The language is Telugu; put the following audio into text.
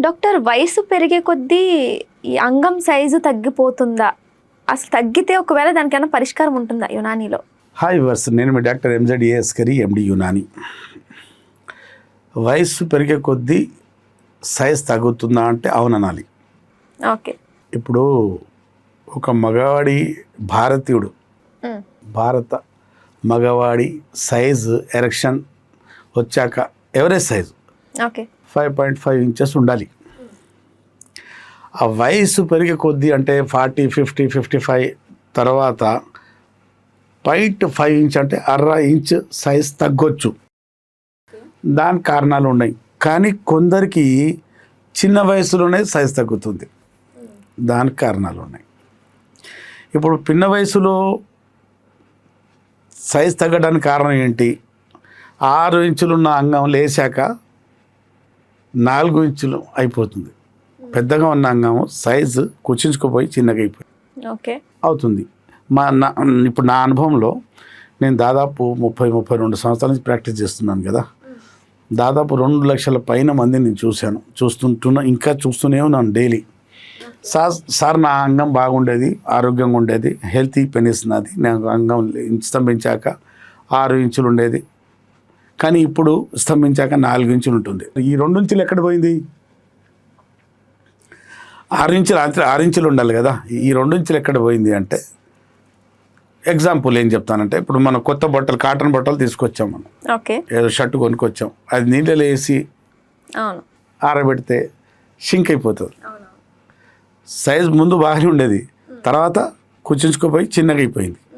డాక్టర్ వయసు పెరిగే కొద్దీ ఈ అంగం సైజు తగ్గిపోతుందా? అసలు తగ్గితే ఒకవేళ దానికైనా పరిష్కారం ఉంటుందా యునానీలో? హాయ్ వర్స్, నేను మీ డాక్టర్ ఎంజెడ్ఏ అస్కరి, ఎండి యునాని. వయసు పెరిగే కొద్దీ సైజ్ తగ్గుతుందా అంటే అవుననాలి. ఓకే. ఇప్పుడు ఒక మగవాడి భారతీయుడు, భారత మగవాడి సైజు ఎరెక్షన్ వచ్చాక ఎవరేజ్ సైజు ఓకే 5.5 ఇంచెస్ ఉండాలి. ఆ వయసు పెరిగే కొద్దీ అంటే 40, 50, 55 తర్వాత 0.5 ఇంచ్ అంటే 1/2 ఇంచ్ సైజ్ తగ్గొచ్చు. దానికి కారణాలు ఉన్నాయి, కానీ కొందరికి చిన్న వయసులోనే సైజ్ తగ్గుతుంది. దానికి కారణాలు ఉన్నాయి. ఇప్పుడు పిన్న వయసులో సైజ్ తగ్గడానికి కారణం ఏంటి? 6 ఇంచులున్న అంగం లేచాక 4 ఇంచులు అయిపోతుంది. పెద్దగా ఉన్న అంగం సైజు కుచించుకుపోయి చిన్నగా ఓకే అవుతుంది. ఇప్పుడు నా అనుభవంలో నేను దాదాపు 32 సంవత్సరాల నుంచి ప్రాక్టీస్ చేస్తున్నాను కదా. దాదాపు 2 లక్షల పైన మందిని నేను చూస్తున్నా, ఇంకా చూస్తూనే ఉన్నాను డైలీ. సార్ నా అంగం బాగుండేది, ఆరోగ్యంగా ఉండేది, హెల్తీ పెనిస్ నాది. నాకు అంగం స్తంభించాక 6 ఇంచులు ఉండేది, కానీ ఇప్పుడు స్తంభించాక 4 ఇంచులు ఉంటుంది. ఈ 2 ఇంచులు ఎక్కడ పోయింది? 6 ఇంచులు ఉండాలి కదా. ఈ 2 ఇంచులు ఎక్కడ పోయింది అంటే, ఎగ్జాంపుల్ ఏం చెప్తానంటే, ఇప్పుడు మనం కొత్త బట్టలు, కాటన్ బట్టలు తీసుకొచ్చాం. మనం ఓకే ఏదో షర్ట్ కొనుక్కొచ్చాం, అది నీళ్ళలో వేసి ఆరబెడితే షింక్ అయిపోతుంది. సైజ్ ముందు బాగానే ఉండేది, తర్వాత కుచించుకుపోయి చిన్నగా అయిపోయింది.